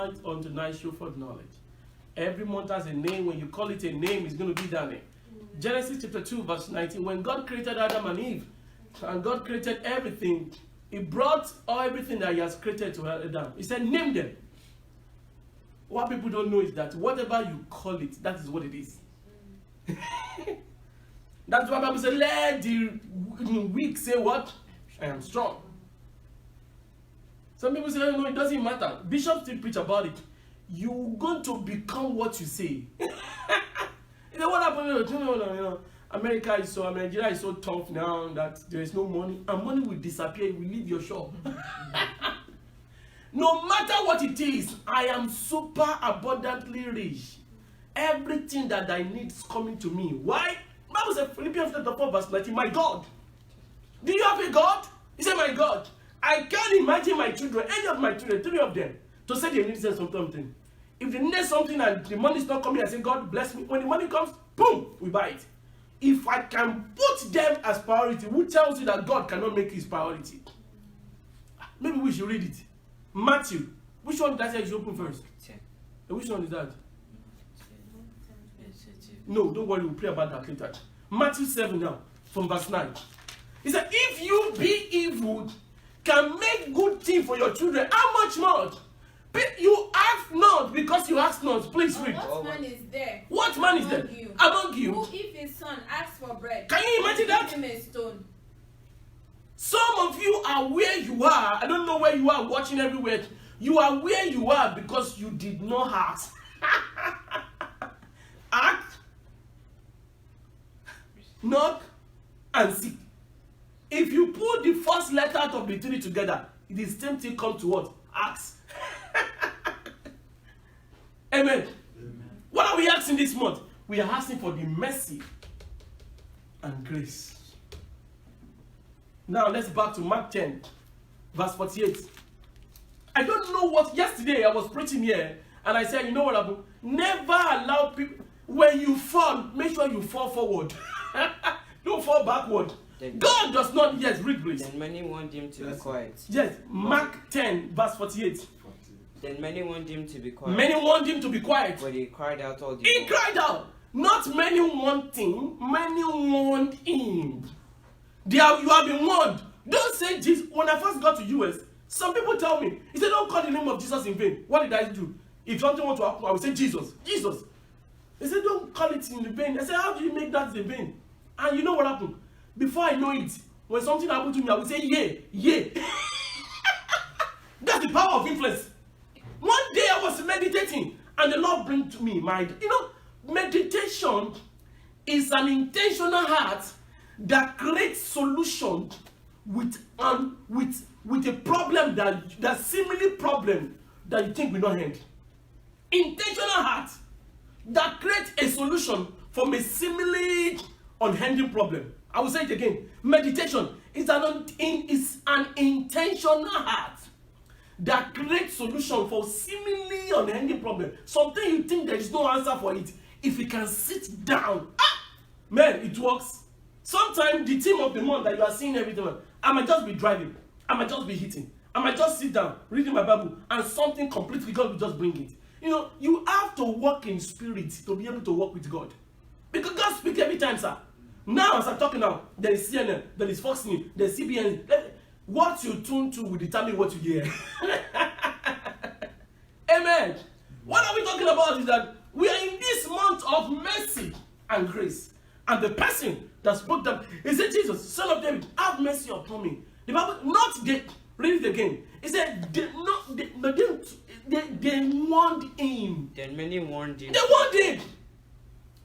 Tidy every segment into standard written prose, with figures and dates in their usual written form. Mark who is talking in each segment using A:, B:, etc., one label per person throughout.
A: night unto night show forth knowledge. Every month has a name. When you call it a name, it's going to be that name. Genesis chapter 2 verse 19. When God created Adam and Eve, and God created everything, He brought everything that He has created to Adam. He said, name them. What people don't know is that whatever you call it, that is what it is. That's why the Bible says, let the weak say what? I am strong. Some people say, no, it doesn't matter. Bishops still preach about it. You're going to become what you say. You know what happened? You know, Nigeria is so tough now that there is no money, and money will disappear. It will leave your shop. No matter what it is, I am super abundantly rich. Everything that I need is coming to me. Why? Bible says, Philippians 4 verse 19, my God. Do you have a God? He said, my God. I can't imagine my children, any of my children, 3 of them, to say they need something. If they need something and the money is not coming, I say, God bless me. When the money comes, boom, we buy it. If I can put them as priority, who tells you that God cannot make his priority? Maybe we should read it. Matthew. Which one does it open first? 10. Which one is that? No, don't worry, we'll pray about that later. Matthew 7 now, from verse 9. He said, if you be evil, can make good thing for your children, how much more? You ask not because you ask not. Please read.
B: What man is there?
A: What man is there? Among you.
B: Who, if his son asks for bread,
A: can you imagine that?
B: give him a stone?
A: Some of you are where you are. I don't know where you are watching everywhere. You are where you are because you did not ask. Ask, knock, and seek. If you put the first letter out of the 3 together, the same thing comes to what? Ask. Amen. Amen. What are we asking this month? We are asking for the mercy and grace. Now let's back to Mark 10, verse 48. I don't know what, yesterday I was preaching here, and I said, you know what happened? Never allow people, when you fall, make sure you fall forward. Don't fall backward. God does not, yes, read please.
C: Then many want him to be quiet.
A: Yes, Mark 10, verse 48.
C: Then many want him to be quiet.
A: Many want him to be quiet.
C: But he cried out all the
A: He
C: more.
A: cried out. Not many want him, many want him. You have been warned. Don't say Jesus. When I first got to US, some people tell me, he said, don't call the name of Jesus in vain. What did I do? If something wants to happen, I will say Jesus. Jesus. They said, don't call it in vain. I said, how do you make that in vain? And you know what happened? Before I know it, when something happened to me, I will say, yeah. That's the power of influence. One day I was meditating, and the Lord bring to me my, meditation is an intentional heart that creates solution with a problem that seemingly problem that you think will not end. Intentional heart that creates a solution from a seemingly unending problem. I will say it again. Meditation is an intentional heart that creates solution for seemingly unending problem. Something you think there is no answer for it. If you can sit down, man, it works. Sometimes the theme of the month that you are seeing every time, I might just be driving, I might just be hitting, I might just sit down, reading my Bible, and something completely God will just bring it. You have to walk in spirit to be able to walk with God. Because God speaks every time, sir. Now, as I'm talking now, there is CNN, there is Fox News, there is CBN. What you tune to will determine what you hear. Amen. What are we talking about is that we are in this month of mercy and grace. And the person that spoke them, he said, Jesus, Son of David, have mercy upon me. The Bible, not they, read it again. He said, they warned him.
C: Then many warned him.
A: They warned him.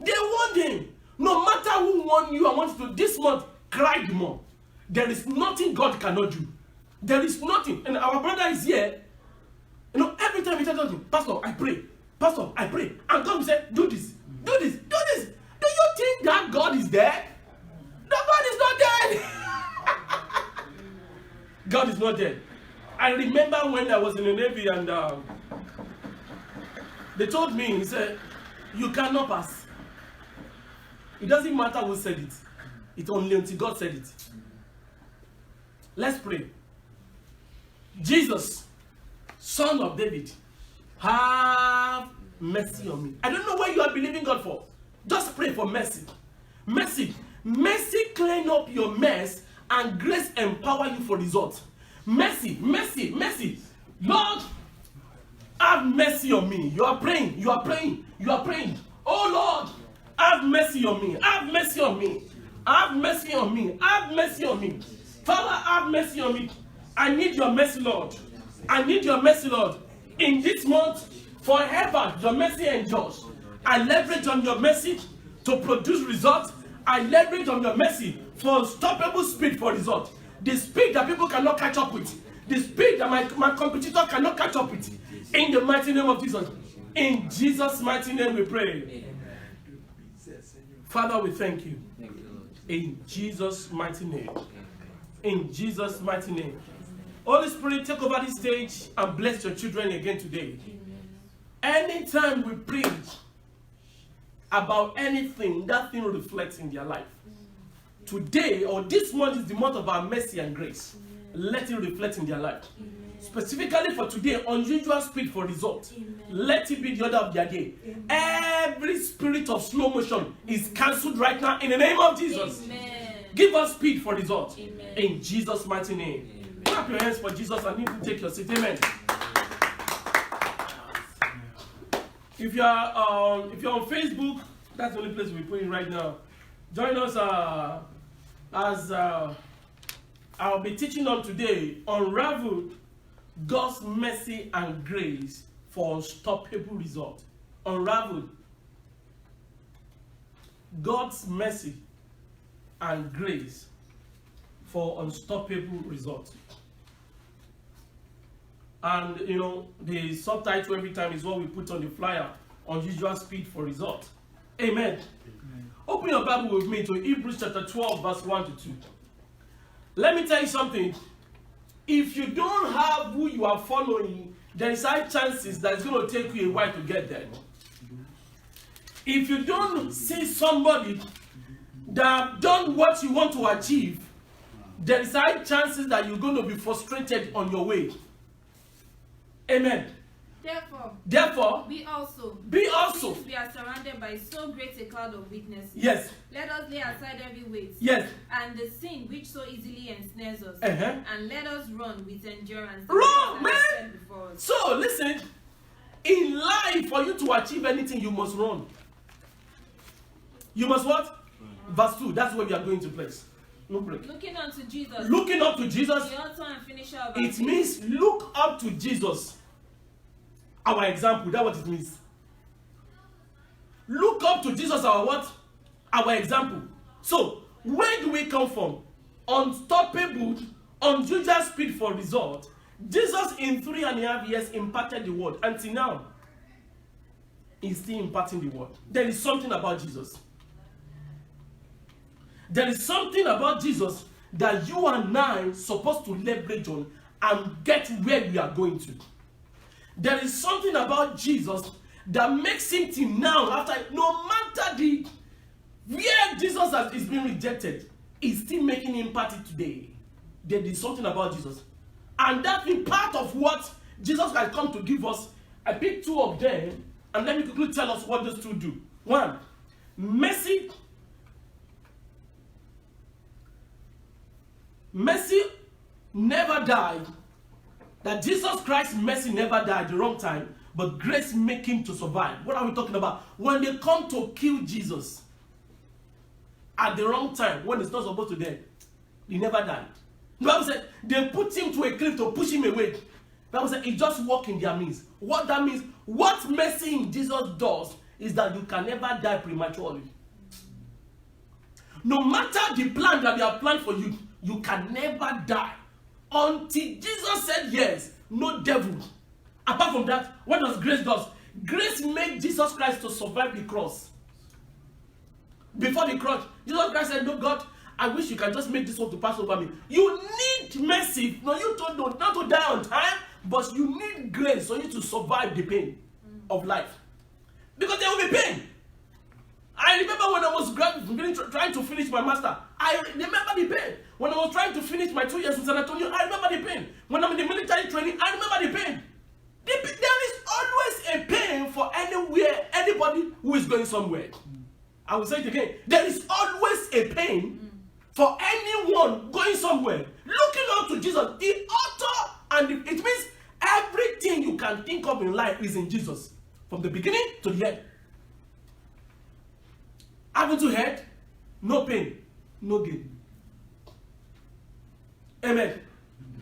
A: They warned him. No matter who warned you and wants to, this month, cry the more. There is nothing God cannot do. There is nothing. And our brother is here. Every time he tells us, Pastor, I pray. Pastor, I pray. And God will say, do this. Do this. Do this. Do you think that God is dead? No, God is not dead. God is not dead. I remember when I was in the Navy and they told me, he said, you cannot pass. It doesn't matter who said it. It's only until God said it. Let's pray. Jesus, Son of David, have mercy on me. I don't know what you are believing God for. Just pray for mercy. Mercy. Mercy clean up your mess and grace empower you for results. Mercy, mercy, mercy. Lord, have mercy on me. You are praying, you are praying, you are praying. Oh Lord, have mercy on me. Have mercy on me. Have mercy on me. Have mercy on me. Father, have mercy on me. I need your mercy, Lord. I need your mercy, Lord. In this month, forever, your mercy endures. I leverage on your mercy to produce results. I leverage on your mercy for unstoppable speed for results. The speed that people cannot catch up with. The speed that my competitor cannot catch up with. In the mighty name of Jesus. In Jesus' mighty name we pray. Father, we thank you. In Jesus' mighty name. In Jesus' mighty name. Holy Spirit, take over this stage and bless your children again today. Anytime we preach about anything, that thing reflects in their life. Today or this month is the month of our mercy and grace. Let it reflect in their life. Specifically for today, unusual speed for results. Let it be the order of their day. Every spirit of slow motion is cancelled right now in the name of Jesus. Give us speed for results. In Jesus' mighty name. Clap your hands for Jesus and you can take your seat. Amen. If you're on Facebook, that's the only place we're putting right now. Join us as I'll be teaching on today, Unraveled God's Mercy and Grace for Unstoppable Results. Unraveled God's Mercy and Grace for Unstoppable Results. And you know, the subtitle every time is what we put on the flyer, Unusual Speed for Results. Amen. Open your Bible with me to Hebrews chapter 12, verse 1 to 2. Let me tell you something. If you don't have who you are following, there is high chances that it's going to take you a while to get there. If you don't see somebody that done what you want to achieve, there is high chances that you're going to be frustrated on your way. Amen. Therefore,
B: we also, since we are surrounded by so great a cloud of witnesses,
A: yes,
B: let us lay aside every weight,
A: yes,
B: and the sin which so easily ensnares us, and let us run with endurance.
A: Run, man! So, listen, in life, for you to achieve anything, you must run. You must what? Verse 2, that's where we are going to place. No break.
B: Looking unto Jesus.
A: Looking up to Jesus.
B: The author and finisher of
A: it means look up to Jesus. Our example, that's what it means. Look up to Jesus, our what? Our example. So, where do we come from? Unstoppable, unusual speed for result. Jesus in 3.5 years imparted the word. Until now, he's still imparting the word. There is something about Jesus. There is something about Jesus that you and I are supposed to leverage on and get where we are going to. There is something about Jesus that makes him till now, after no matter the where Jesus is being rejected, he's still making impact today. There is something about Jesus. And that is part of what Jesus has come to give us. I picked two of them, and let me quickly tell us what those two do. One, mercy. Mercy never died. That Jesus Christ's mercy never died at the wrong time, but grace make him to survive. What are we talking about? When they come to kill Jesus at the wrong time, when it's not supposed to die, he never died. The Bible said they put him to a cliff to push him away. The Bible said he just walked in their midst. What that means, what mercy in Jesus does is that you can never die prematurely. No matter the plan that they have planned for you, you can never die. Until Jesus said yes, no devil. Apart from that, what does grace do? Grace made Jesus Christ to survive the cross. Before the cross, Jesus Christ said, no, God, I wish you can just make this one to pass over me. You need mercy. No, you don't know, not to die on time, but you need grace for you to survive the pain of life. Because there will be pain. I remember when I was trying to finish my master. I remember the pain. When I was trying to finish my 2 years in San Antonio, I remember the pain. When I'm in the military training, I remember the pain. There is always a pain for anybody who is going somewhere. I will say it again. There is always a pain for anyone going somewhere. Looking up to Jesus, the author, and it means everything you can think of in life is in Jesus. From the beginning to the end. Haven't you heard? No pain, no gain. Amen.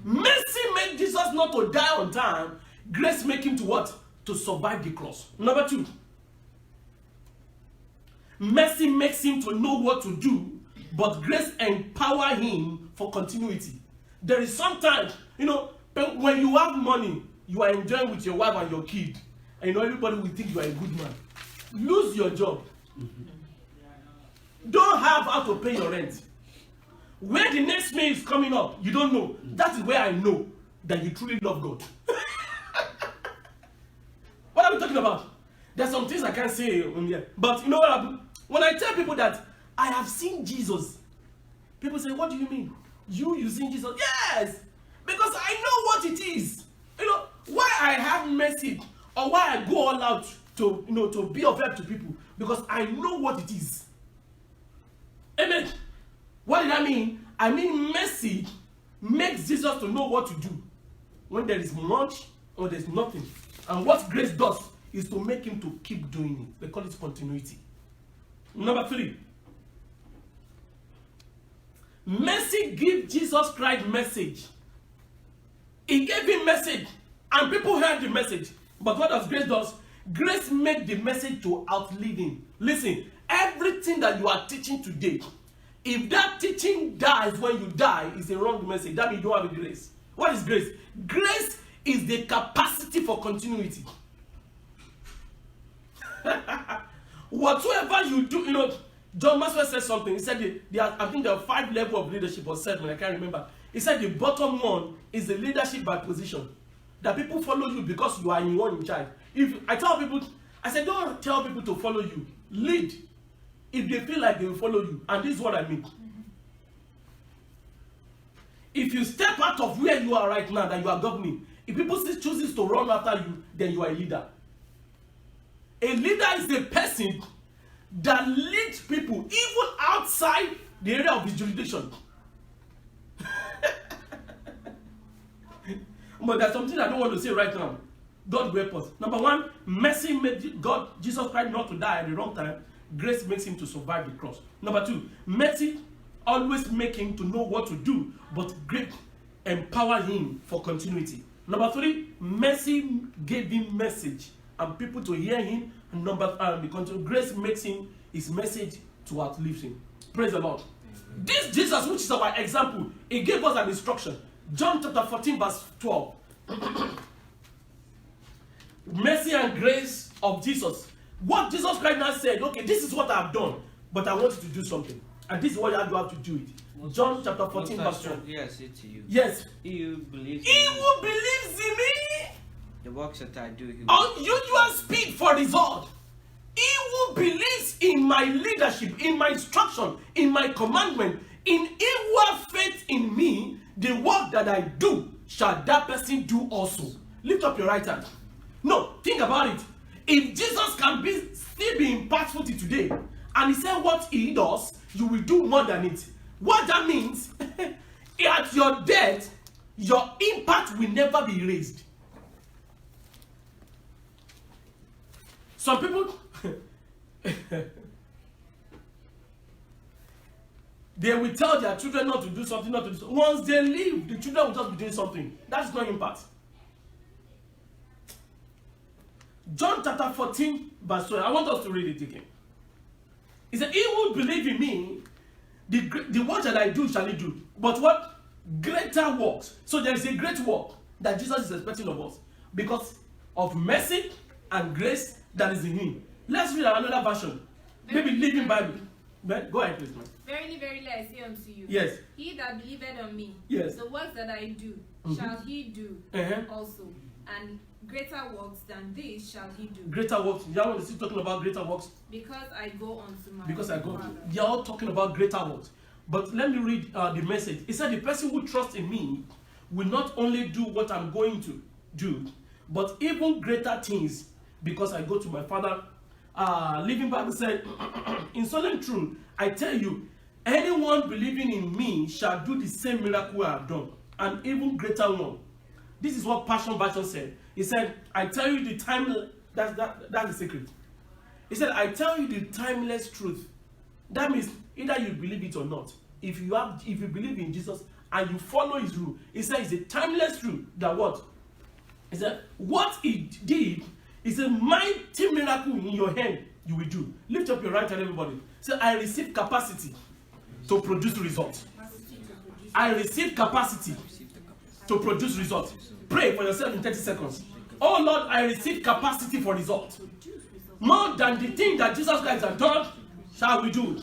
A: Mercy made Jesus not to die on time. Grace make him to what? To survive the cross. Number 2. Mercy makes him to know what to do, but grace empower him for continuity. There is sometimes, when you have money, you are enjoying with your wife and your kid, and everybody will think you are a good man. Lose your job. Don't have how to pay your rent. Where the next meal is coming up, you don't know. That is where I know that you truly love God. What are we talking about? There's some things I can't say on here. But you know what? When I tell people that I have seen Jesus, people say, what do you mean? You seen Jesus? Yes! Because I know what it is. Why I have mercy or why I go all out to be of help to people. Because I know what it is. Amen. What did I mean? I mean mercy makes Jesus to know what to do when there is much or there's nothing. And what grace does is to make him to keep doing it. They call it continuity. Number 3. Mercy gives Jesus Christ message. He gave him message and people heard the message. But what does grace do? Grace makes the message to outlive him. Listen, everything that you are teaching today, if that teaching dies when you die, it's a wrong message. That means you don't have a grace. What is grace? Grace is the capacity for continuity. Whatsoever you do, John Maxwell said something. He said I think there are 5 levels of leadership or 7, I can't remember. He said the bottom one is the leadership by position. That people follow you because you are in one in charge. If I tell people, I said don't tell people to follow you. Lead. If they feel like they will follow you. And this is what I mean. If you step out of where you are right now, that you are governing, if people still chooses to run after you, then you are a leader. A leader is a person that leads people even outside the area of his jurisdiction. But there's something I don't want to say right now. God will help us. Number 1, mercy made Jesus Christ not to die at the wrong time. Grace makes him to survive the cross. Number 2, mercy always makes him to know what to do, but grace empower him for continuity. Number 3, mercy gave him message and people to hear him. And grace makes him his message to outlive him. Praise the Lord. This Jesus, which is our example, he gave us an instruction. John chapter 14 verse 12. Mercy and grace of Jesus. What Jesus Christ now said, okay, this is what I have done, but I want you to do something. And this is what you have to do it. John chapter 14 verse 12.
C: Yes, it to you.
A: Yes.
C: He who believes
A: in me,
C: the works that I do, he
A: unusual speed for result. He who believes in my leadership, in my instruction, in my commandment, in him who has faith in me, the work that I do, shall that person do also. Lift up your right hand. No, think about it. If Jesus can still be impactful to today, and he said what he does, you will do more than it. What that means, at your death, your impact will never be erased. Some people, they will tell their children not to do something, not to do something. Once they leave, the children will just be doing something. That's not impact. John chapter 14 verse 12. I want us to read it again. He said, he who believe in me, the work that I do shall he do. But what? Greater works. So there is a great work that Jesus is expecting of us because of mercy and grace that is in him. Let's read another version. Maybe Living Bible. Go ahead, please, man.
B: Verily, verily, I say unto you,
A: yes,
B: he that believeth on me,
A: yes,
B: the works that I do, shall he do also, and greater works than this shall he do.
A: Greater works. Yahweh is still talking about greater works.
B: Because I go unto my
A: Father. You're all talking about greater works. But let me read the message. It said, the person who trusts in me will not only do what I'm going to do, but even greater things, because I go to my Father. Living Bible said, in solemn truth, I tell you, anyone believing in me shall do the same miracle I have done, and even greater one. This is what Passion Version said. He said, I tell you the time, that's the secret. He said, I tell you the timeless truth. That means either you believe it or not. If you believe in Jesus and you follow his rule, he said it's a timeless truth that what? He said, what he did is a mighty miracle in your hand you will do. Lift up your right hand, everybody. Say, I receive capacity to produce results. I receive capacity to produce results. Pray for yourself in 30 seconds. Oh Lord, I receive capacity for results. More than the thing that Jesus Christ has done, shall we do.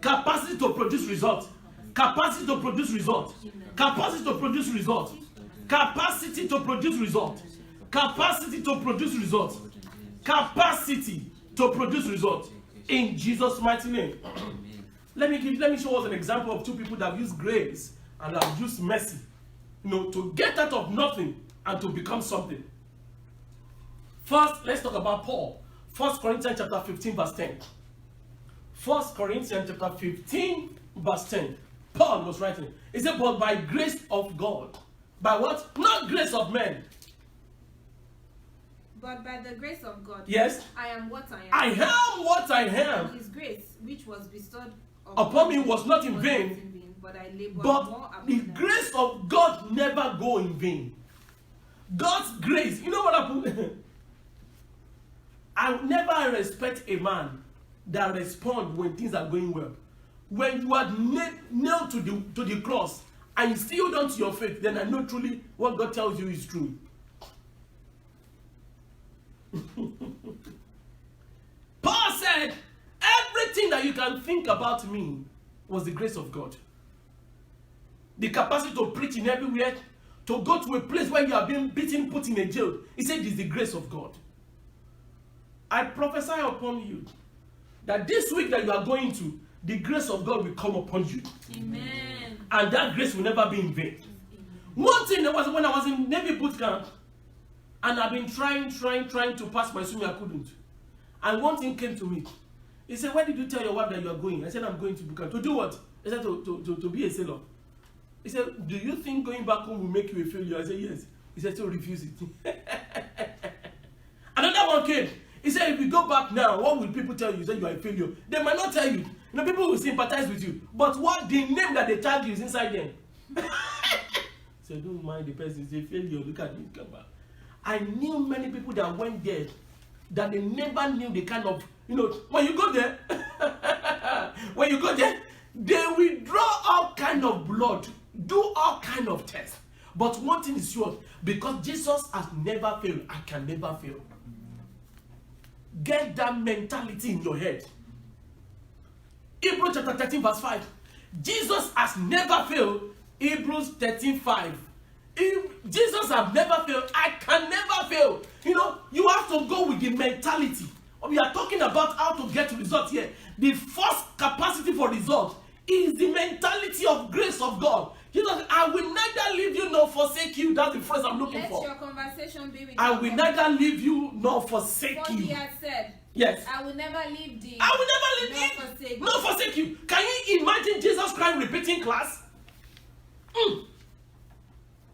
A: Capacity to produce results. Capacity to produce results. Capacity to produce results. Capacity to produce results. Capacity to produce results. Capacity to produce results. In Jesus' mighty name. Let me show us an example of two people that have used grace and have used mercy, to get out of nothing and to become something. First, let's talk about Paul. 1 Corinthians chapter 15, verse 10. 1 Corinthians chapter 15, verse 10. Paul was writing. He said, but by grace of God. By what? Not grace of men.
B: But by the grace of God.
A: Yes.
B: I am what I am.
A: I am what I am.
B: And his grace, which was bestowed
A: upon me, was not in vain.
B: But I labored
A: but
B: more
A: the grace of God never go in vain. God's grace. You know what happened? I never respect a man that responds when things are going well. When you are nailed to the cross and you still hold on to your faith, then I know truly what God tells you is true. Paul said, everything that you can think about me was the grace of God. The capacity to preach in everywhere, to go to a place where you are being beaten, put in a jail. He said, it is the grace of God. I prophesy upon you that this week that you are going to, the grace of God will come upon you.
B: Amen.
A: And that grace will never be in vain. Amen. One thing that was when I was in Navy boot camp, and I've been trying to pass my swimming, I couldn't. And one thing came to me. He said, why did you tell your wife that you are going? I said, I'm going to boot camp. To do what? He said, to be a sailor. He said, do you think going back home will make you a failure? I said, yes. He said, so refuse it. Another one came. He said, if you go back now, what will people tell you? He said, you are a failure. They might not tell you. People will sympathize with you. But what the name that they tag you is inside them. So don't mind the person. It's a failure. Look at me. Come back. I knew many people that went there that they never knew the kind of, when you go there, they will draw all kind of blood, do all kind of tests. But one thing is sure, because Jesus has never failed, I can never fail. Get that mentality in your head. Hebrews chapter 13 verse 5. Jesus has never failed. Hebrews 13:5. If Jesus has never failed, I can never fail. You have to go with the mentality. We are talking about how to get results here. The first capacity for results is the mentality of grace of God. Jesus, I will neither leave you nor forsake you. That's the phrase I'm looking for.
B: Let your conversation be with
A: I will neither leave you nor forsake
B: what
A: you.
B: He has said.
A: Yes.
B: I will never leave thee.
A: I will never leave you nor forsake you. Can you imagine Jesus Christ repeating class?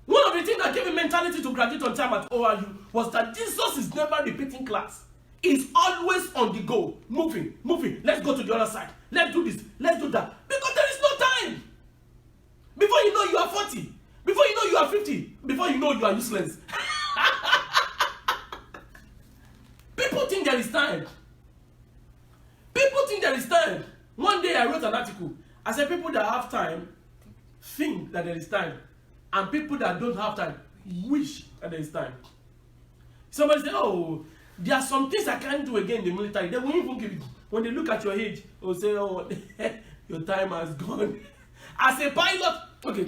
A: One of the things that gave me mentality to graduate on time at ORU was that Jesus is never repeating class. He's always on the go, moving. Let's go to the other side. Let's do this. Let's do that. Because there is no time. Before you know, you are 40. Before you know, you are 50. Before you know, you are useless. People think there is time. People think there is time. One day I wrote an article. I said people that have time think that there is time. And people that don't have time wish that there is time. Somebody say, oh, there are some things I can't do again in the military. They won't even give it. When they look at your age, they'll say, oh, your time has gone. As a pilot, okay,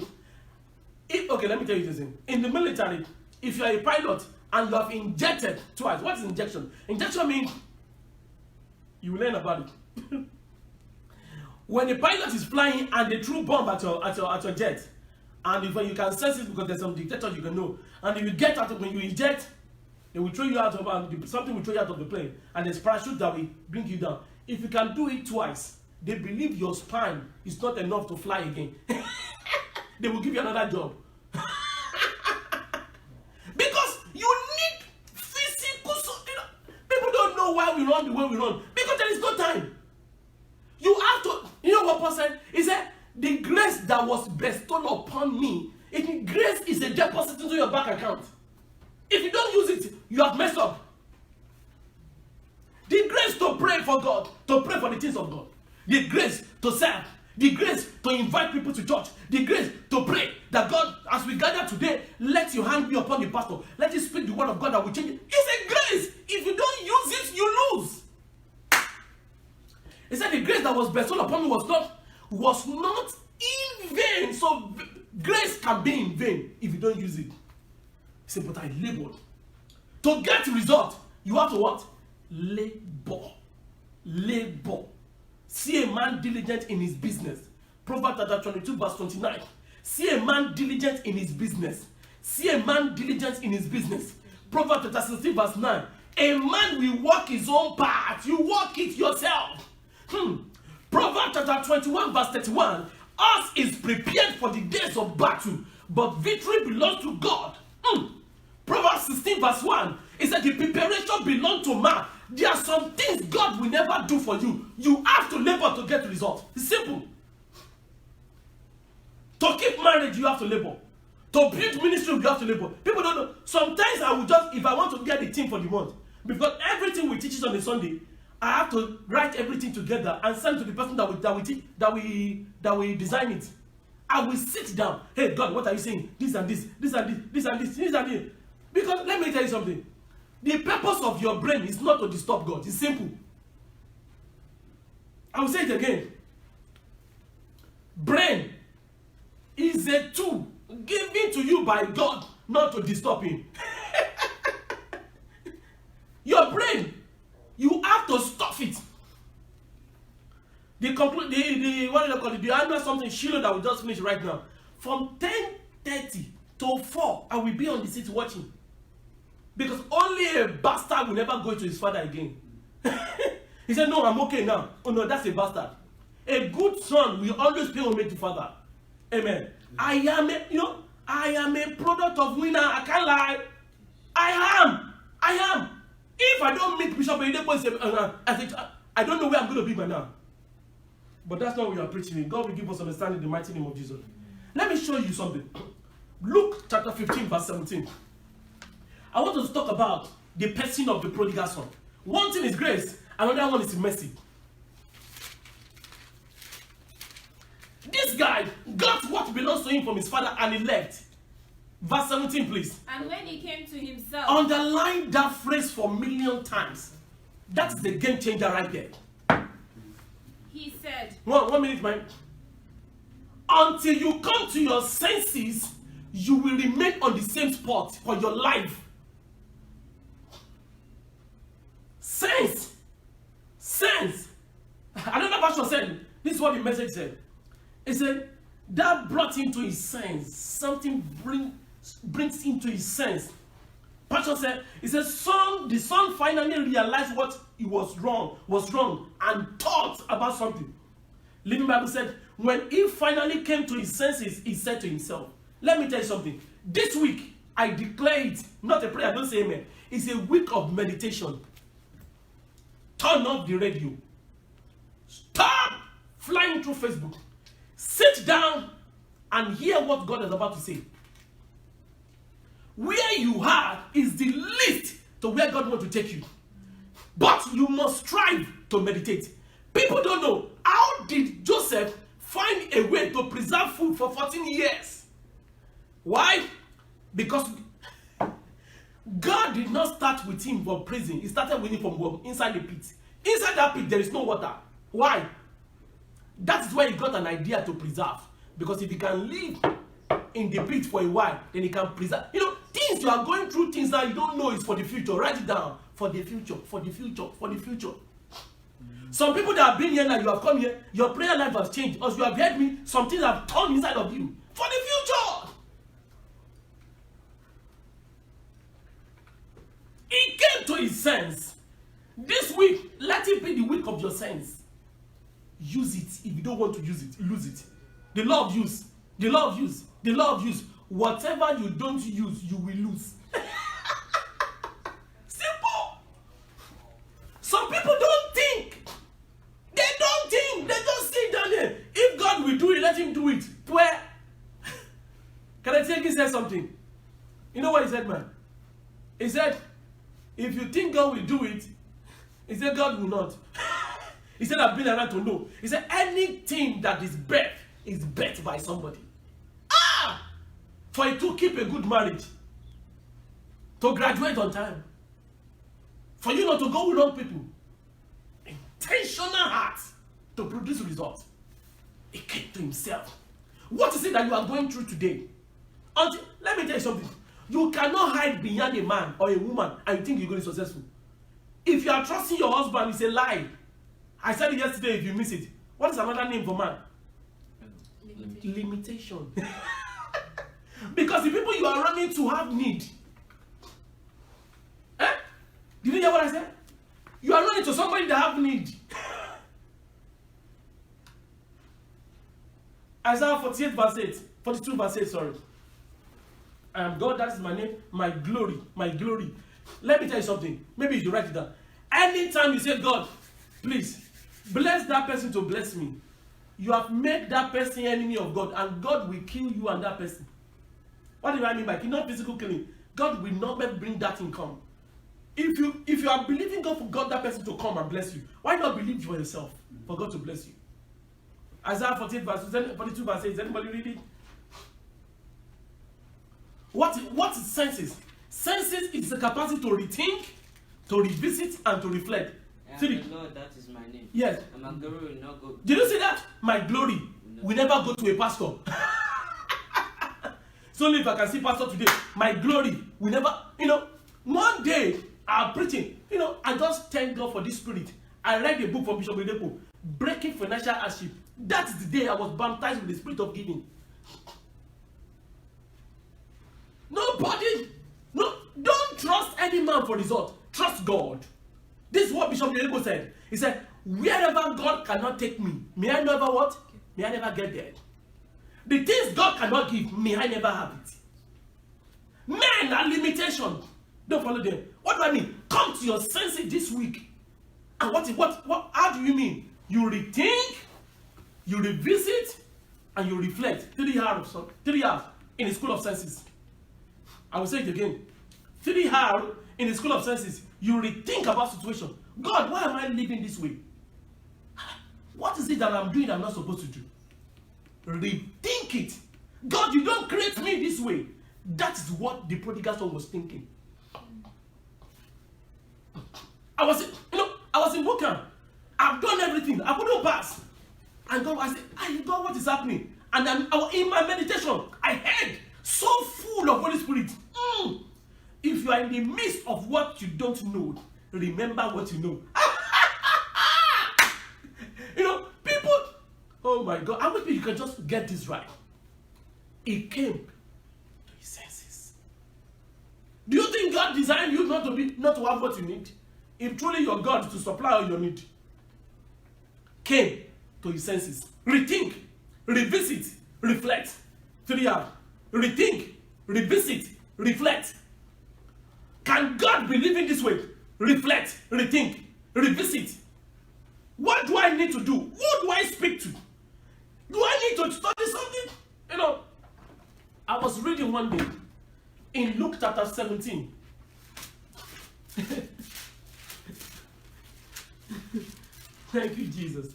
A: let me tell you this thing. In the military, if you are a pilot and you have injected twice, what is injection? Injection means you learn about it. When a pilot is flying and they threw bomb at your jet, and if you can sense it because there's some detector you can know, and if you get out when you inject, They will throw you out of something will throw you out of the plane, and there's parachute that will bring you down. If you can do it twice, they believe your spine is not enough to fly again. They will give you another job. Because you need physical. People don't know why we run the way we run. Because there is no time. You have to. You know what Paul said? He said, the grace that was bestowed upon me, grace is a deposit into your bank account. If you don't use it, you have messed up. The grace to pray for God, to pray for the things of God. The grace to serve. The grace to invite people to church. The grace to pray that God, as we gather today, let your hand be upon the pastor. Let him speak the word of God that will change it. It's a grace. If you don't use it, you lose. He said the grace that was bestowed upon me was not in vain. So grace can be in vain if you don't use it. He said, but I labored. To get result, you have to what? Labor. Labor. See a man diligent in his business. Proverbs chapter 22 verse 29. See a man diligent in his business. See a man diligent in his business. Proverbs chapter 16 verse 9. A man will walk his own path. You walk it yourself. Proverbs chapter 21 verse 31. Us is prepared for the days of battle, but victory belongs to God. Proverbs 16 verse 1. It said the preparation belongs to man. There are some things God will never do for you. You have to labor to get results. It's simple. To keep marriage, you have to labor. To build ministry, you have to labor. People don't know. Sometimes I will just, if I want to get the team for the month, because everything we teach on a Sunday, I have to write everything together and send to the person that we design it. I will sit down. Hey God, what are you saying? This and this, this and this, this and this, this and this. Because let me tell you something. The purpose of your brain is not to disturb God. It's simple. I will say it again. Brain is a tool given to you by God, not to disturb him. Your brain, you have to stuff it. The what do you call it? The annual something Shiloh that we just finished right now. From 10:30 to 4, I will be on the seat watching. Because only a bastard will never go to his father again. He said, no, I'm okay now. Oh no, that's a bastard. A good son will always pay homage to father. Amen. I am a product of winner. I can't lie. I am. If I don't meet Bishop I don't know where I'm going to be by now. But that's not what we are preaching. God will give us understanding in the mighty name of Jesus. Let me show you something. Luke chapter 15 verse 17. I want us to talk about the person of the prodigal son. One thing is grace, another one is mercy. This guy got what belongs to him from his father and he left. Verse 17, please.
B: And when he came to himself.
A: Underline that phrase for a million times. That's the game changer right there.
B: He said.
A: One minute, man. Until you come to your senses, you will remain on the same spot for your life. Sense. Another version said, this is what the message said. It said, that brought him to his sense. Something brings him to his sense. Pastor said, he said, the son finally realized what he was wrong and thought about something. Living Bible said, when he finally came to his senses, he said to himself, let me tell you something. This week, I declare it, not a prayer, don't say amen. It's a week of meditation. Turn off the radio. Stop flying through Facebook. Sit down and hear what God is about to say. Where you are is the least to where God wants to take you. But you must strive to meditate. People don't know, how did Joseph find a way to preserve food for 14 years? Why? Because God did not start with him from prison. He started with him from inside the pit. Inside that pit, there is no water. Why? That is where he got an idea to preserve. Because if he can live in the pit for a while, then he can preserve. Things you are going through, things that you don't know is for the future. Write it down. For the future, for the future, for the future. Some people that have been here now, you have come here, your prayer life has changed. As you have heard me, some things have turned inside of you. For the future. sense. This week, let it be the week of your sense. Use it. If you don't want to use it, lose it. The law of use. The law of use. The law of use. Whatever you don't use, you will lose. Simple. Some people don't think. They don't think. They just sit down there. If God will do it, let him do it. Where? Can I take you say something? You know what he said, man? He said, if you think God will do it, he said God will not. He said, I've been around to know. He said, anything that is birthed by somebody. For it to keep a good marriage, to graduate on time, for you not to go with wrong people, intentional heart to produce results. He came to himself. What is it that you are going through today? Let me tell you something. You cannot hide behind a man or a woman and you think you're going to be successful. If you are trusting your husband, it's a lie. I said it yesterday if you miss it. What is another name for man? Limitation. Because the people you are running to have need. Did you hear what I said? You are running to somebody that have need. Isaiah 48 verse 8. 42 verse 8, sorry. I am God, that is my name, my glory, my glory. Let me tell you something. Maybe you should write it down. Anytime you say, God, please, bless that person to bless me, you have made that person enemy of God, and God will kill you and that person. What do I mean by killing? Not physical killing. God will not bring that income. If you are believing God for God, that person to come and bless you, why not believe for yourself for God to bless you? Isaiah 48 verse 42 verse 8. Is anybody read it? What is senses? Senses is the capacity to rethink, to revisit, and to reflect.
C: The Lord, that is my name.
A: Yes.
C: And my glory will not go.
A: Did you see that? My glory will never go to a pastor. It's only if I can see pastor today. My glory will never, one day I'm preaching, I just thank God for this spirit. I read a book from Bishop Oyedepo, Breaking Financial Hardship. That is the day I was baptized with the spirit of giving. Don't trust any man for result. Trust God. This is what Bishop Oyedepo said. He said, wherever God cannot take me, may I never what? May I never get there. The things God cannot give, may I never have it. Men are limitation. Don't follow them. What do I mean? Come to your senses this week. And what how do you mean? You rethink, you revisit, and you reflect. 3 hours in the school of senses. I will say it again. 3 hours in the school of senses. You rethink about situation. God, why am I living this way? What is it that I'm doing I'm not supposed to do? Rethink it. God, you don't create me this way. That is what the prodigal son was thinking. I was in boot camp. I've done everything. I couldn't pass. And God, I said, God, what is happening? And in my meditation, I heard so full of Holy Spirit. If you are in the midst of what you don't know, remember what you know. People, oh my God, I wish you can just get this right. It came to his senses. Do you think God designed you not to have what you need? If truly your God to supply all your need, came to his senses. Rethink, revisit, reflect. 3 hours. Rethink, revisit, reflect. Can God be living this way? Reflect, rethink, revisit. What do I need to do? Who do I speak to? Do I need to study something? I was reading one day in Luke chapter 17. Thank you, Jesus.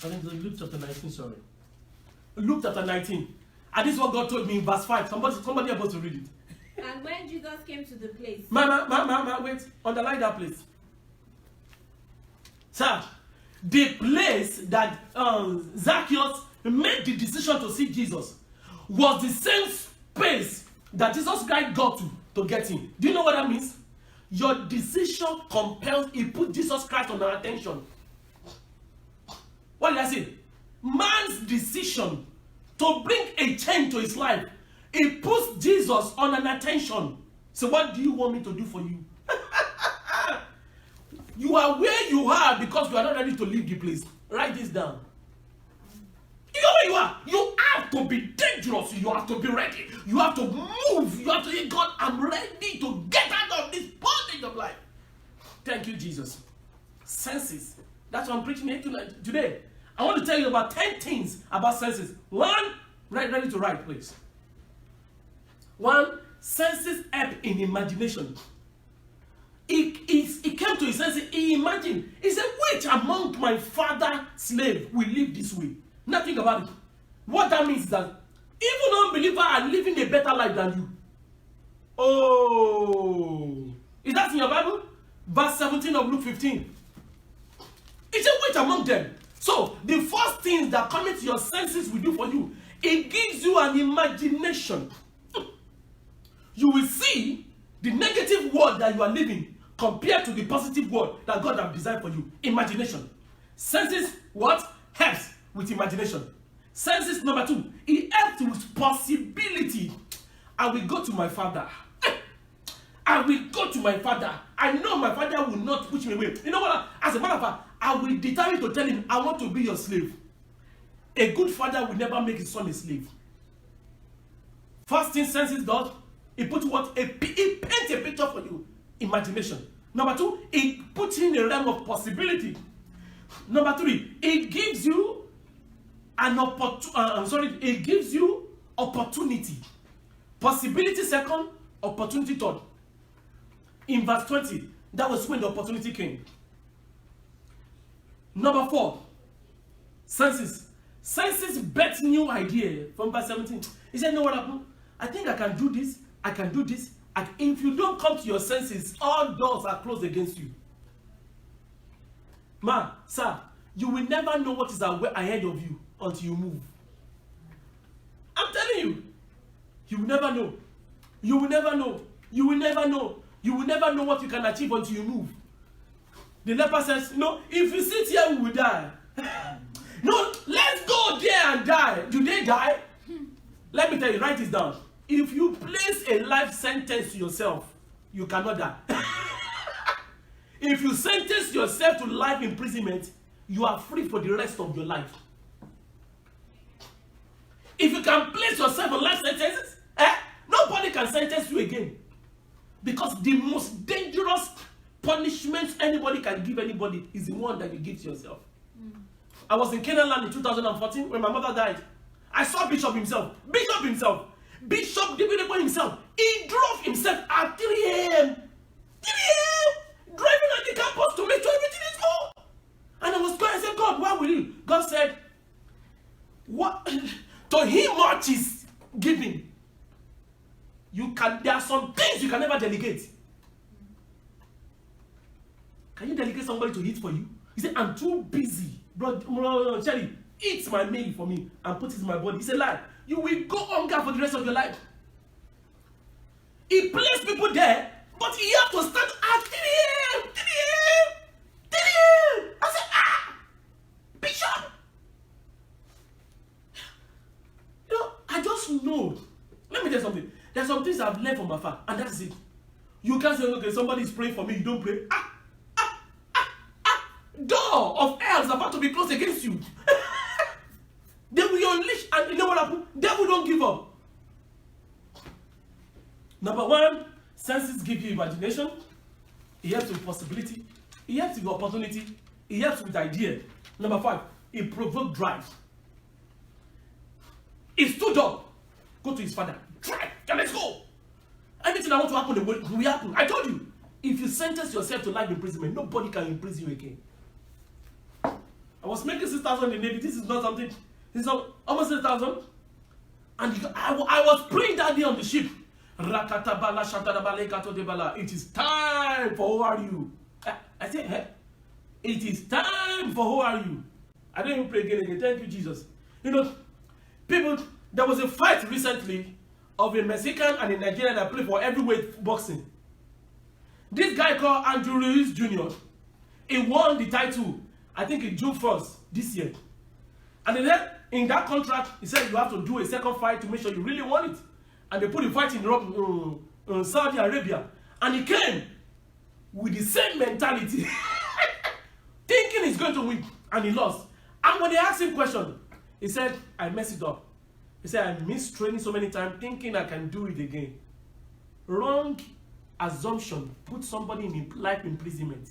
A: I think it's Luke chapter 19, sorry. Luke chapter 19. And this is what God told me in verse 5. Somebody able to read it.
B: And when Jesus came to the place.
A: Mama, wait. Underline that place. Sir, the place that Zacchaeus made the decision to see Jesus was the same space that Jesus Christ got to get him. Do you know what that means? Your decision compels, it put Jesus Christ on our attention. What did I say? Man's decision to bring a change to his life He puts Jesus on an attention. So what do you want me to do for you? You are where you are because you are not ready to leave the place. Write this down. You know where you are. You have to be dangerous. You have to be ready. You have to move. You have to say, God, I'm ready to get out of this bondage of life. Thank you, Jesus. Senses. That's what I'm preaching here today. I want to tell you about 10 things about senses. One, ready to write, please. One, senses help in imagination. He came to his senses. He imagined. He said, which among my father's slaves will live this way? Nothing about it. What that means is that even unbelievers are living a better life than you. Oh. Is that in your Bible? Verse 17 of Luke 15. He said, which among them? So, the first things that come into your senses will do for you, it gives you an imagination. You will see the negative world that you are living compared to the positive world that God has designed for you. Imagination. Senses, what? Helps with imagination. Senses number 2, it helps with possibility. I will go to my father. I will go to my father. I know my father will not push me away. You know what? As a matter of fact, I will determine to tell him, I want to be your slave. A good father will never make his son a slave. First thing senses does, it puts what? It paints a picture for you. Imagination. Number 2, it puts in a realm of possibility. Number 3, it gives you an it gives you opportunity. Possibility second, opportunity third. In verse 20, that was when the opportunity came. Number 4, senses. Senses bet new idea from verse 17. He said, know what happened? I think I can do this. I can do this. If you don't come to your senses, all doors are closed against you. Ma, sir, you will never know what is ahead of you until you move. I'm telling you. You will never know. You will never know. You will never know. You will never know what you can achieve until you move. The leper says, no, if you sit here, we will die. No, let's go there and die. Do they die? Let me tell you, write this down. If you place a life sentence to yourself, you cannot die. If you sentence yourself to life imprisonment, you are free for the rest of your life. If you can place yourself on life sentences, nobody can sentence you again. Because the most dangerous punishment anybody can give anybody is the one that you give to yourself. I was in Canaan land in 2014 when my mother died. I saw Bishop himself. Bishop David himself. He drove himself at 3 a.m. 3 a.m. Driving at the campus to make sure everything is good. And I was going and said, God, why will you? God said, what? To him much is giving. There are some things you can never delegate. Can you delegate somebody to eat for you? He said, I'm too busy. Bro, Shelly, eat my meal for me and put it in my body. He said, lie. You will go hunger for the rest of your life. He placed people there, but he had to start at 3 a.m. 3 a.m. 3 a.m. I said, Bishop. You know, I just know. Let me tell you something. There's some things I've learned from afar, and that's it. You can't say, okay, somebody is praying for me, you don't pray. Door of hell is about to be closed against you. They will unleash, and you know what happened? Devil don't give up. Number 1, senses give you imagination. It helps with possibility. It helps with opportunity. It helps with idea. Number 5, it provokes drive. He stood up, go to his father, drive, let's go. Everything I want to happen will happen. I told you, if you sentence yourself to life imprisonment, nobody can imprison you again. I was making 6,000 in the Navy. This is not something. This is almost 6,000. And I was praying that day on the ship. It is time for who are you? I said, it is time for who are you? I didn't even pray again. Thank you, Jesus. You know, people, there was a fight recently of a Mexican and a Nigerian that played for heavyweight boxing. This guy called Andrew Ruiz Jr., he won the title, I think in June 1st this year. And then in that contract, he said you have to do a second fight to make sure you really want it. and they put the fight in Saudi Arabia, and he came with the same mentality, thinking he's going to win, and he lost. And when they asked him question, he said, I messed it up. He said, I missed training so many times, thinking I can do it again. Wrong assumption put somebody in life imprisonment.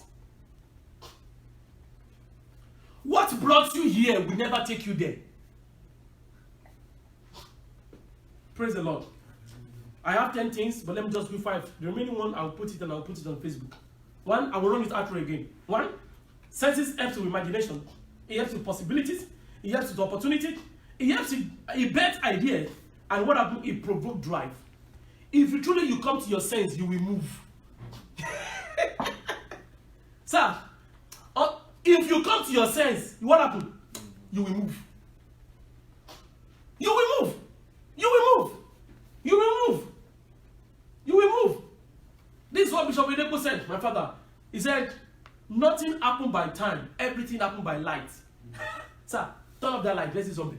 A: What brought you here will never take you there. Praise the Lord. I have 10 things, but let me just do 5. The remaining one, I'll put it on Facebook. 1, I will run it out again. 1, senses helps with imagination. It helps with possibilities. It helps with opportunity. It helps with a better idea. And what happens? It provokes drive. If you truly come to your sense, you will move. Sir, if you come to your sense, what happens? You will move. You will move. You will move. You will move. You will move. This is what Bishop Oyedepo said, my father. He said, nothing happened by time. Everything happened by light. Sir, turn off that light. Let's see something.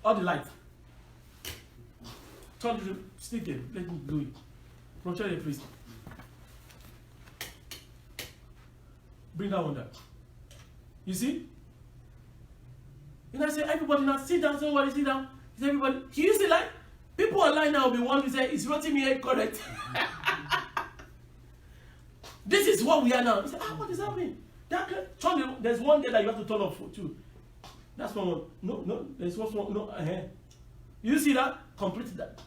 A: All the light. Turn the stick in. Let me do it. Roger the priest. Bring that one down. You see? You know, I say, everybody now sit down, somebody sit down. He said, everybody, can you see light? People online now will be wondering, say, is Rotimi correct? This is what we are now. He said, what is happening? There's one there that you have to turn off for too. That's one. No, there's one. No, You see that? Complete that.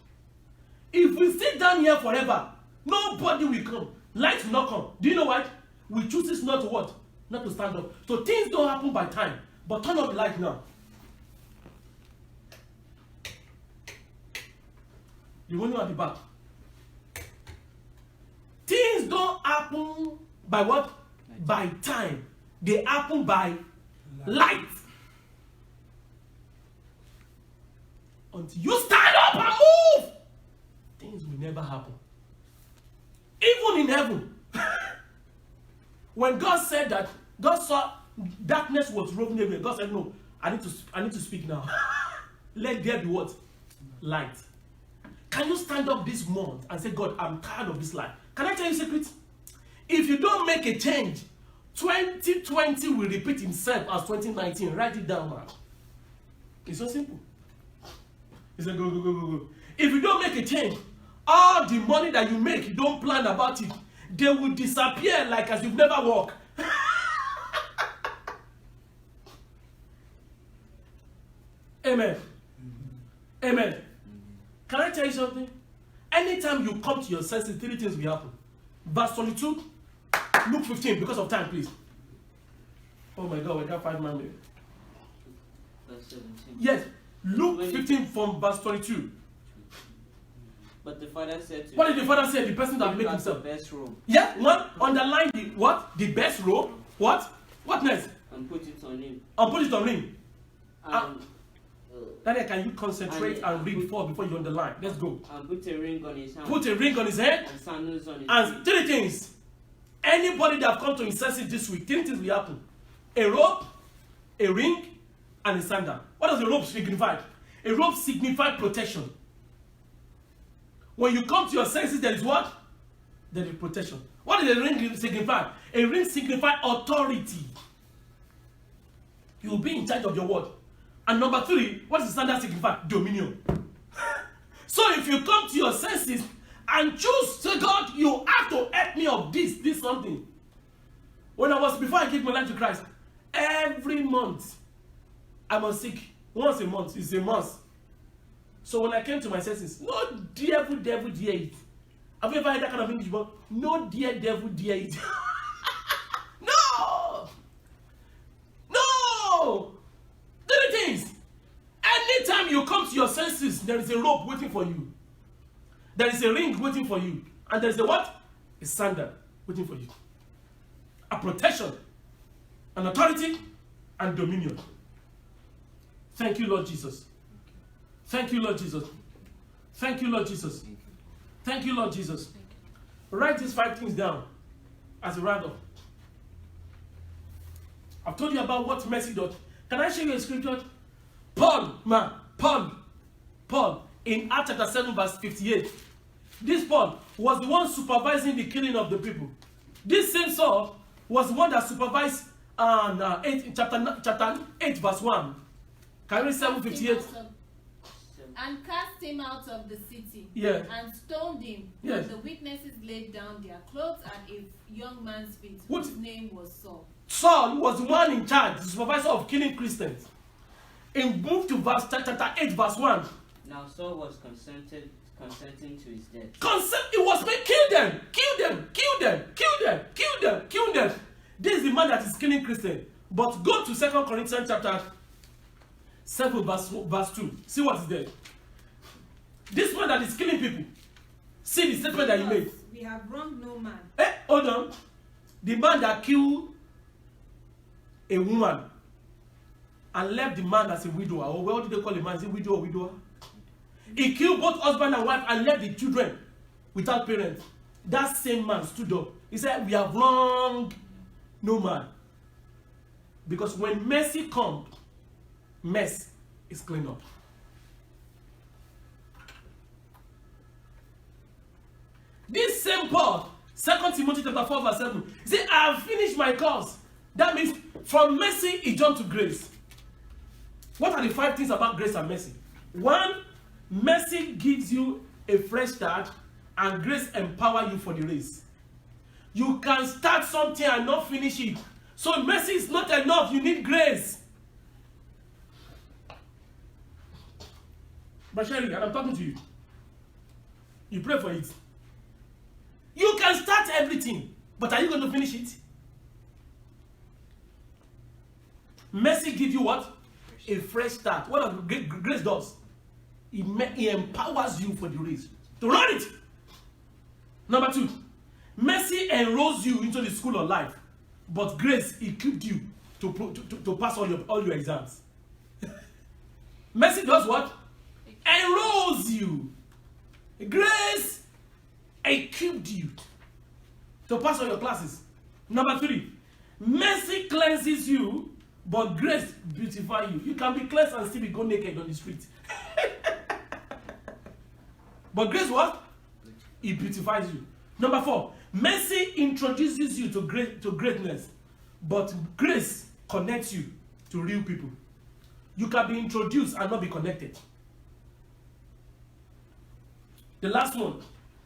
A: If we sit down here forever, nobody will come. Light will not come. Do you know why? We choose this not to what? Not to stand up. So things don't happen by time. But turn off the light now. The window at the back. Things don't happen by what? By time. They happen by light. Until you stand up and move, things will never happen. Even in heaven. When God said that, God saw darkness was roving everywhere. God said, no, I need to speak now. Let there be what? Light. Can you stand up this month and say, God, I'm tired of this life? Can I tell you a secret? If you don't make a change, 2020 will repeat himself as 2019. Write it down, man. It's so simple. He said, go. If you don't make a change, all the money that you make, you don't plan about it, they will disappear like as you've never walked. Amen. Amen. Can I tell you something? Anytime you come to your senses, 3 things will happen. Verse 22, Luke 15, because of time, please. Oh my God, we got 5 more minutes.
C: Verse 17.
A: Yes, Luke 15 from verse 22.
C: But the father said to
A: what did the father say? The person that made himself.
C: The best robe.
A: Yeah, one, underline the what? The best robe. What? What next?
C: And put it on him.
A: And put it on him.
C: And
A: Daniel, can you concentrate and read before you underline? Let's go.
C: And put a ring on his hand.
A: Put a ring on his head.
C: And sandals on his feet.
A: And 3 things. Anybody that have come to his senses this week, 3 things will happen. A robe, a ring, and a sandal. What does a robe signify? A robe signifies protection. When you come to your senses, there is what? There is protection. What does a ring signify? A ring signifies authority. You will be in charge of your word. And number 3, what does the sandal signify? Dominion. So if you come to your senses and choose to God, you have to help me of this something. Before I gave my life to Christ, every month I was sick. Once a month, it's a month. So when I came to my senses, no devil dare it. Have you ever heard that kind of English word? No devil dare it. No! 3 things. Anytime you come to your senses, there is a rope waiting for you. There is a ring waiting for you. And there is a what? A sandal waiting for you. A protection, an authority, and dominion. Thank you, Lord Jesus. Thank you, Lord Jesus. Thank you, Lord Jesus. Thank you, Lord Jesus. Write these 5 things down as a roundup. I've told you about what mercy does. Can I show you a scripture? Paul, in Acts chapter 7 verse 58. This Paul was the one supervising the killing of the people. This same Saul was the one that supervised chapter 8 verse 1. Can you read 7:58?
B: And cast him out of the city,
A: Yeah.
B: and stoned him.
A: Yes.
B: And the witnesses laid down their clothes at a young man's feet,
A: What?
B: whose name was Saul.
A: Saul was the one in charge, the supervisor of killing Christians. In move to verse chapter 8 verse 1.
C: Now Saul was consenting to his death.
A: It was made, kill them, kill them, kill them, kill them, kill them, kill them. This is the man that is killing Christians. But go to 2 Corinthians chapter 7 verse 2. See what is there. This man that is killing people. See the statement that he made.
B: We have wronged no man.
A: Hold on. The man that killed a woman and left the man as a widower, or what do they call a man? Is it widow or widower? He killed both husband and wife and left the children without parents. That same man stood up. He said, we have wronged no man. Because when mercy comes, mess is cleaned up. This same Paul, 2 Timothy chapter 4 verse 7, he said, I have finished my course. That means from mercy he jumped to grace. What are the 5 things about grace and mercy? 1, mercy gives you a fresh start, and grace empowers you for the race. You can start something and not finish it. So mercy is not enough. You need grace. But Sherry, I'm talking to you. You pray for it. You can start everything, but are you going to finish it? Mercy gives you what? A fresh start. What does grace does? It empowers you for the race. To run it. Number 2, mercy enrolls you into the school of life, but grace equipped you to pass all your exams. Mercy does what? Enrolls you. Grace equipped you to pass all your classes. Number 3, mercy cleanses you, but grace beautifies you. You can be cleansed and still be go naked on the street. But grace what? It beautifies you. Number 4, mercy introduces you to greatness, but grace connects you to real people. You can be introduced and not be connected. The last one,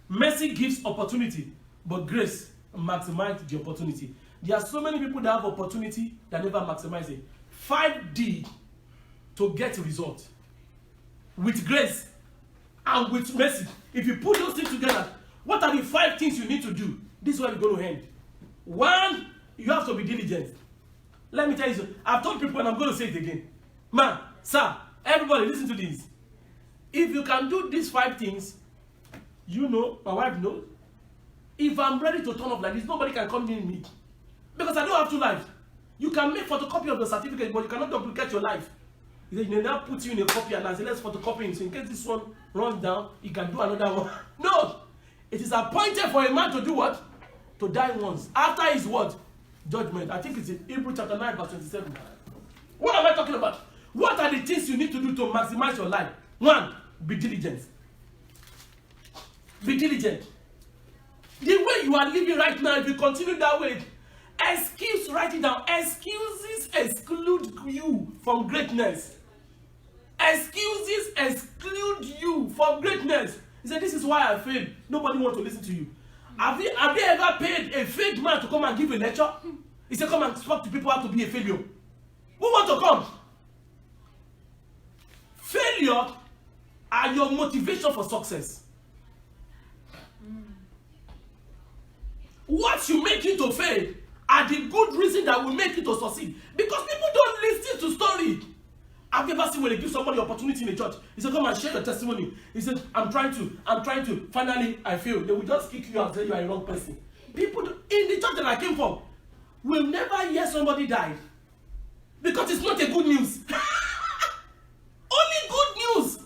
A: mercy gives opportunity, but grace maximizes the opportunity. There are so many people that have opportunity that never maximize it. 5D to get a result. With grace and with mercy. If you put those things together, what are the 5 things you need to do? This is where we're going to end. 1, you have to be diligent. Let me tell you something. I've told people and I'm going to say it again. Man, sir, everybody listen to this. If you can do these 5 things, you know, my wife knows. If I'm ready to turn off like this, nobody can come near me. Because I don't have 2 lives. You can make photocopy of the certificate, but you cannot duplicate your life. You now put you in a copy and I say, let's photocopy it. So in case this one runs down, you can do another one. No! It is appointed for a man to do what? To die once. After his what? Judgment. I think it's in Hebrews chapter 9 verse 27. What am I talking about? What are the things you need to do to maximize your life? 1, be diligent. Be diligent. The way you are living right now, if you continue that way, write it down. Excuses exclude you from greatness. Excuses exclude you from greatness. He said, this is why I failed. Nobody wants to listen to you. Have you ever paid a failed man to come and give a lecture? He said, come and talk to people how to be a failure. Who want to come? Failure are your motivation for success. What you make you to fail are the good reason that will make you to succeed. Because people don't listen to story. Have you ever seen when they give somebody opportunity in a church? He said, come and share your testimony. He said, I'm trying to. Finally, I failed. They will just kick you out and tell you are a wrong person. People in the church that I came from will never hear somebody died. Because it's not a good news. Only good news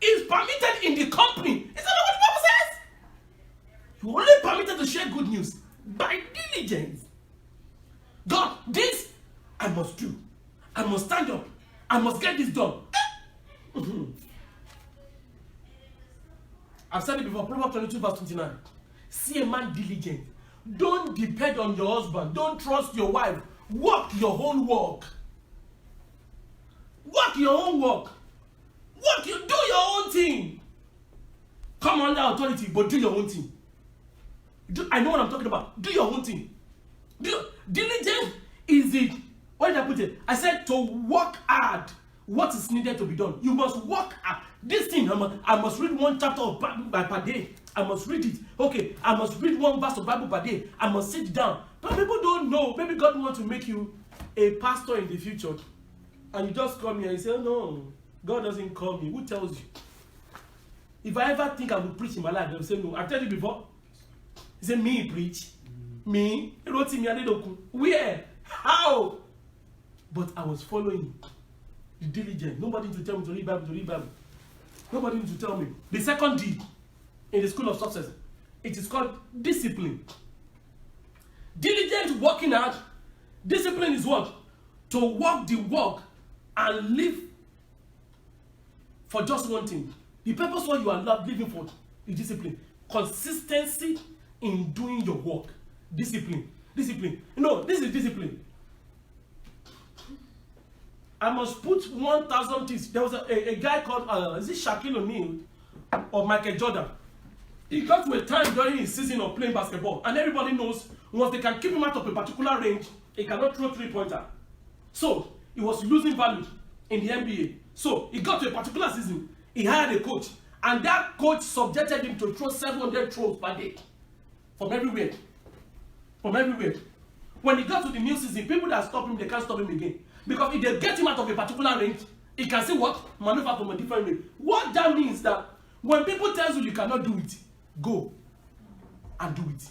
A: is permitted in the company. Is that not what the Bible says? You're only permitted to share good news by diligence. God, this I must do. I must stand up. I must get this done. I've said it before, Proverbs 22 verse 29. See a man diligent. Don't depend on your husband. Don't trust your wife. Work your own work. Work your own work. Do your own thing. Come under authority, but do your own thing. I know what I'm talking about. Do your own thing. Diligence is it. Where did I put it? I said to work hard. What is needed to be done? You must work hard. This thing, I must read one chapter of Bible per day. I must read it. Okay, I must read one verse of Bible per day. I must sit down. But people don't know. Maybe God wants to make you a pastor in the future. And you just come here and say, oh, no, God doesn't call me. Who tells you? If I ever think I will preach in my life, they'll say, no. I've told you before. He said, me preach. Me? Where? How? But I was following the diligent. Nobody to tell me to read Bible. Nobody to tell me. The second D in the school of success, it is called discipline. Diligent working out. Discipline is what? To work the work and live for just one thing. The purpose what you are living for is discipline. Consistency in doing your work. Discipline. No, this is discipline. I must put 1,000 things. There was a guy called, is it Shaquille O'Neal or Michael Jordan? He got to a time during his season of playing basketball, and everybody knows once they can keep him out of a particular range, he cannot throw three-pointer. So, he was losing value in the NBA. So, he got to a particular season, he hired a coach, and that coach subjected him to throw 700 throws per day. From everywhere. When he got to the new season, people that stop him, they can't stop him again. Because if they get him out of a particular range, he can see what? Maneuver from a different way. What that means that when people tell you cannot do it, go and do it.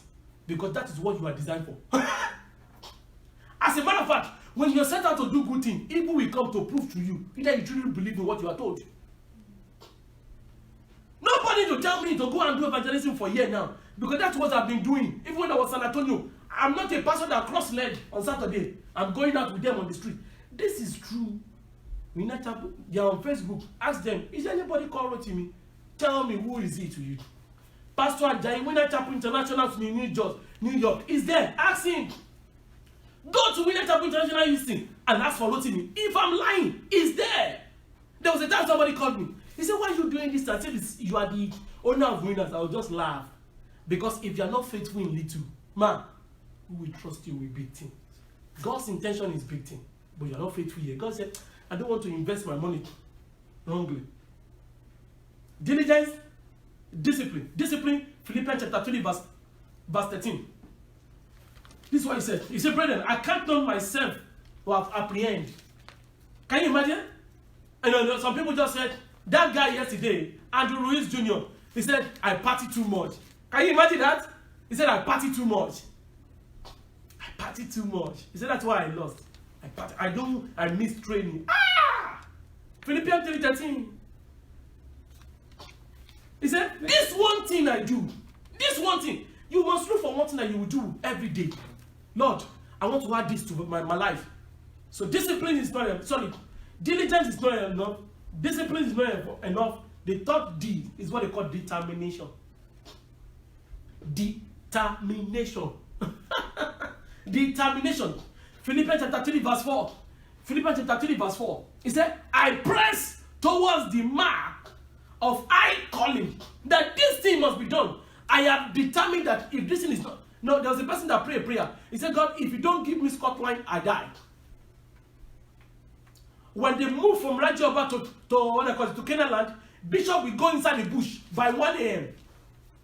A: Because that is what you are designed for. As a matter of fact, when you are set out to do good things, people will come to prove to you either you truly believe in what you are told. Nobody to tell me to go and do evangelism for a year now. Because that's what I've been doing. Even when I was in San Antonio, I'm not a pastor that cross-legged on Saturday. I'm going out with them on the street. This is true. They are on Facebook. Ask them, is there anybody called to me? Tell me, who is he to you? Pastor Ajayi, Winner Chapel International in New York. Is there? Ask him. Go to Winner Chapel International Houston and ask for Rotimi. If I'm lying, he's there. There was a time somebody called me. He said, why are you doing this? I said, you are the owner of Winners. I will just laugh. Because if you are not faithful in little, man, who will trust you with big things? God's intention is big thing, but you are not faithful here. God said, I don't want to invest my money wrongly. Diligence, discipline. Discipline, Philippians chapter 3, verse 13. This is what he said. He said, brethren, I can't know myself to apprehend. Can you imagine? And some people just said, that guy yesterday, Andrew Ruiz Jr., he said, I party too much. Can you imagine that? He said, I party too much. I party too much. He said, that's why I lost. I missed training. Philippians 3:13. He said, this one thing I do. This one thing. You must look for one thing that you will do every day. Lord, I want to add this to my life. So discipline is not enough. Sorry. Diligence is not enough. Discipline is not enough. The third D is what they call determination. Determination. Determination. Philippians chapter 3 verse 4. Philippians chapter 3 verse 4. He said, I press towards the mark of high calling, that this thing must be done. I have determined that if this thing is not. No, there was a person that prayed a prayer. He said, God, if you don't give me Scotland, I die. When they moved from Rajoba to Canaan land, Bishop will go inside the bush by 1 a.m.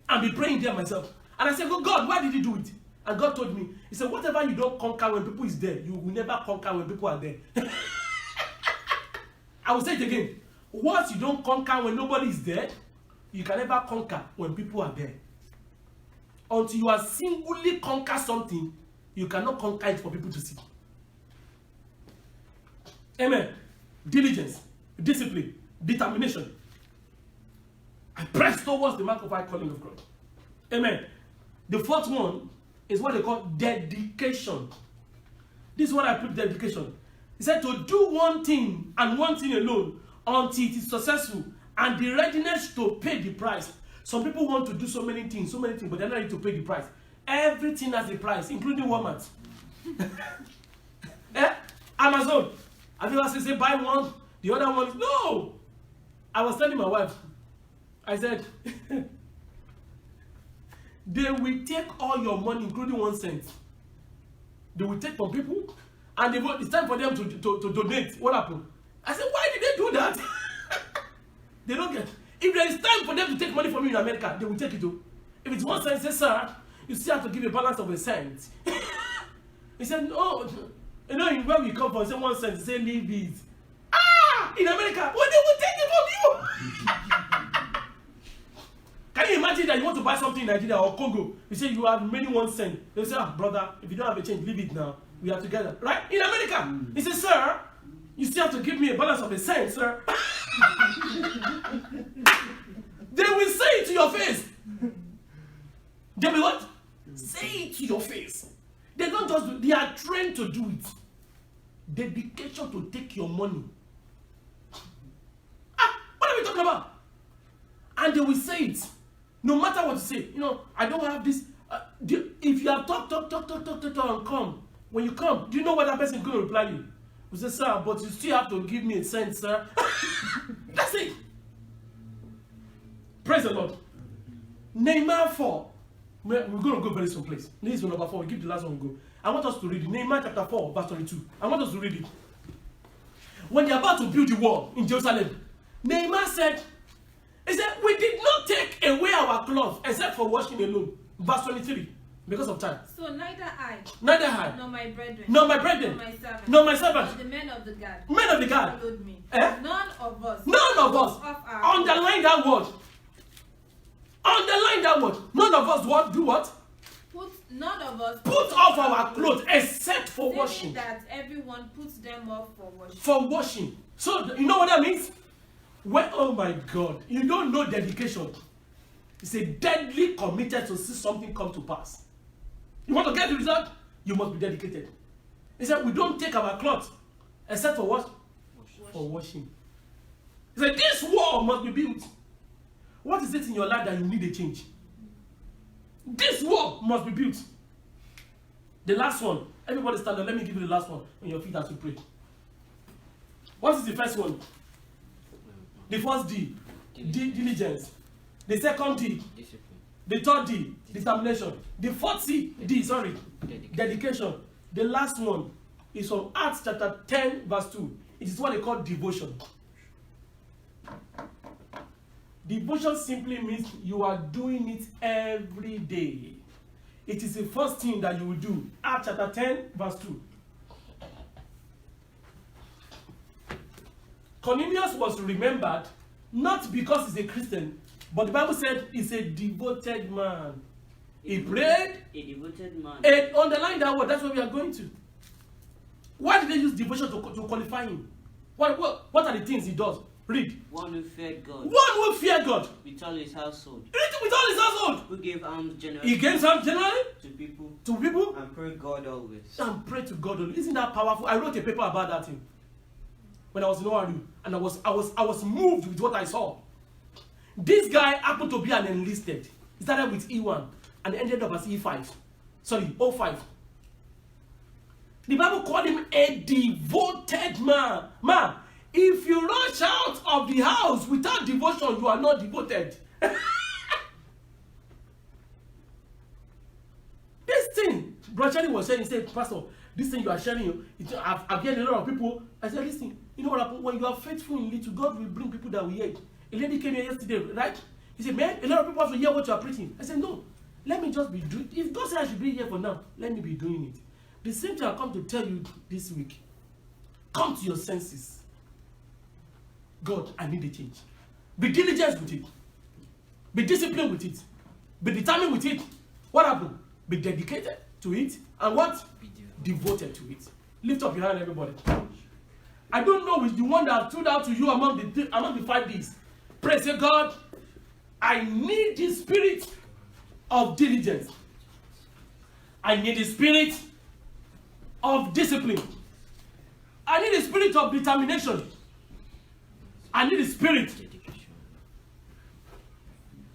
A: and be praying there myself. And I said, oh God, why did you do it? And God told me, he said, whatever you don't conquer when people is there, you will never conquer when people are there. I will say it again. What you don't conquer when nobody is there, you can never conquer when people are there. Until you are singly conquer something, you cannot conquer it for people to see. Amen. Diligence, discipline, determination. I press towards the mark of high calling of God. Amen. The fourth one is what they call dedication. This is what I put dedication. He said to do one thing and one thing alone until it is successful, and the readiness to pay the price. Some people want to do so many things, but they're not ready to pay the price. Everything has a price, including Walmart. Amazon. Have you ever said buy one, the other one is no. I was telling my wife, I said, they will take all your money, including 1 cent. They will take from people, and it's time for them to donate. What happened? I said, why did they do that? They don't get. If there is time for them to take money from you in America, they will take it too. If it's 1 cent, say, sir, you still have to give a balance of 1 cent. He said, no. You know, where we come from, say 1 cent, say leave it. In America, well, they will take it from you. Can you imagine that you want to buy something in Nigeria or Congo? You say you have many 1 cent. They say, brother, if you don't have a change, leave it now. We are together. Right? In America, he says, sir, you still have to give me a balance of 1 cent, sir. They will say it to your face. They will what? Say it to your face. They don't just do, they are trained to do it. Dedication to take your money. What are we talking about? And they will say it. No matter what you say. You know, I don't have this. If you have talk, and come. When you come, do you know what that person is going to reply you? You say, sir, but you still have to give me 1 cent, sir. That's it. Praise the Lord. Nehemiah 4. We're going to go very someplace. This is number 4. We give the last one we go. I want us to read it. Nehemiah chapter 4, verse 22. I want us to read it. When they're about to build the wall in Jerusalem, Nehemiah said, he said, we did not take away our clothes except for washing alone. Verse 23. Because of time.
B: So neither I,
A: nor
B: my brethren,
A: nor my brethren,
B: nor
A: my servants,
B: nor the men of the guard,
A: followed
B: me.
A: Eh?
B: None of us.
A: Underline that word. Underline that word. None of us what? Do what?
B: None of us
A: put off our clothes except for washing.
B: That everyone puts them off for washing.
A: For washing. So you know what that means? Well, oh my God, you don't know dedication. It's a deadly committed to see something come to pass. You want to get the result? You must be dedicated. He said, we don't take our clothes except for what? For washing. He said, this wall must be built. What is it in your life that you need a change? This wall must be built. The last one. Everybody stand up. Let me give you the last one on your feet as you pray. What is the first one? The first D. Diligence. The second D.
C: Discipline.
A: The third D. Determination. The fourth D. Dedication. The last one is from Acts chapter 10 verse 2. It is what they call devotion. Devotion simply means you are doing it every day. It is the first thing that you will do. Acts chapter 10 verse 2. Cornelius was remembered not because he's a Christian, but the Bible said he's a devoted man. He prayed.
C: A devoted man.
A: And underline that word. That's what we are going to. Why did they use devotion to qualify him? What are the things he does? Read.
C: One who feared God.
A: One who feared God.
C: With all his household.
A: With all his household.
C: Who gave alms generously.
A: He gave alms generally.
C: To people.
A: To people.
C: And prayed God always.
A: And pray to God always. Isn't that powerful? I wrote a paper about that thing when I was in ORU, and I was moved with what I saw. This guy happened to be an enlisted. He started with E1 and ended up as E5. Sorry, O5. The Bible called him a devoted man. Man, if you rush out of the house without devotion, you are not devoted. This thing, Brother Charlie was saying, he said, Pastor, this thing you are sharing, I've heard a lot of people. I said, listen, you know what happens? When you are faithful in little, God will bring people that will hear. A lady came here yesterday, right? He said, man, a lot of people have to hear what you are preaching. I said, no, let me just be doing. If God said I should be here for now, let me be doing it. The same thing I come to tell you this week. Come to your senses. God, I need a change. Be diligent with it. Be disciplined with it. Be determined with it. What happened? Be dedicated to it. And what? Be devoted to it. Lift up your hand, everybody. I don't know which the one that stood out to you among the 5 Ds. Pray, say, God, I need the spirit of diligence. I need the spirit of discipline. I need the spirit of determination. I need the spirit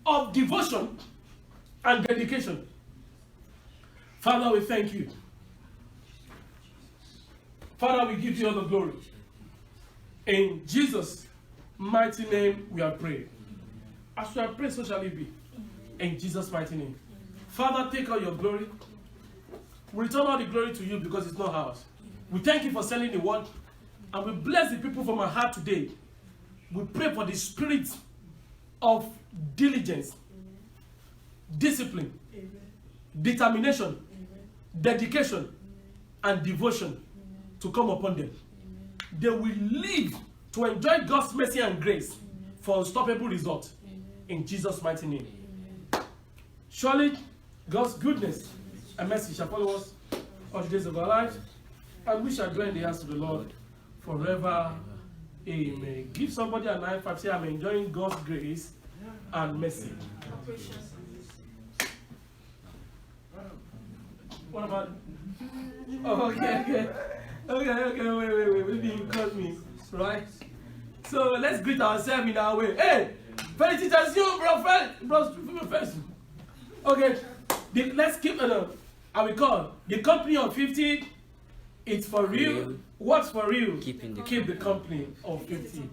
A: of devotion and dedication. Father, we thank you. Father, we give you all the glory. In Jesus' mighty name, we are praying. As we are praying, so shall it be. In Jesus' mighty name. Father, take all your glory. We return all the glory to you because it's not ours. We thank you for sending the word. And we bless the people from our heart today. We pray for the spirit of diligence, discipline, determination, dedication, and devotion to come upon them. They will live to enjoy God's mercy and grace for unstoppable results. In Jesus' mighty name. Surely, God's goodness and mercy shall follow us all the days of our lives, and we shall dwell in the house of the Lord forever. Amen. Give somebody a 9-5. Say, I'm enjoying God's grace and mercy. What about? Oh, okay. Wait. Maybe you caught me, right? So let's greet ourselves in our way. Hey, félicitations, bro. First. Okay. Let's keep I will call the company of 50. It's for real. What's for real? Keep the company of 50.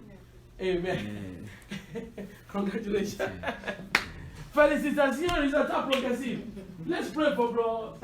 A: Amen. Congratulations. Félicitations, it's a top progressive. Let's pray for bro.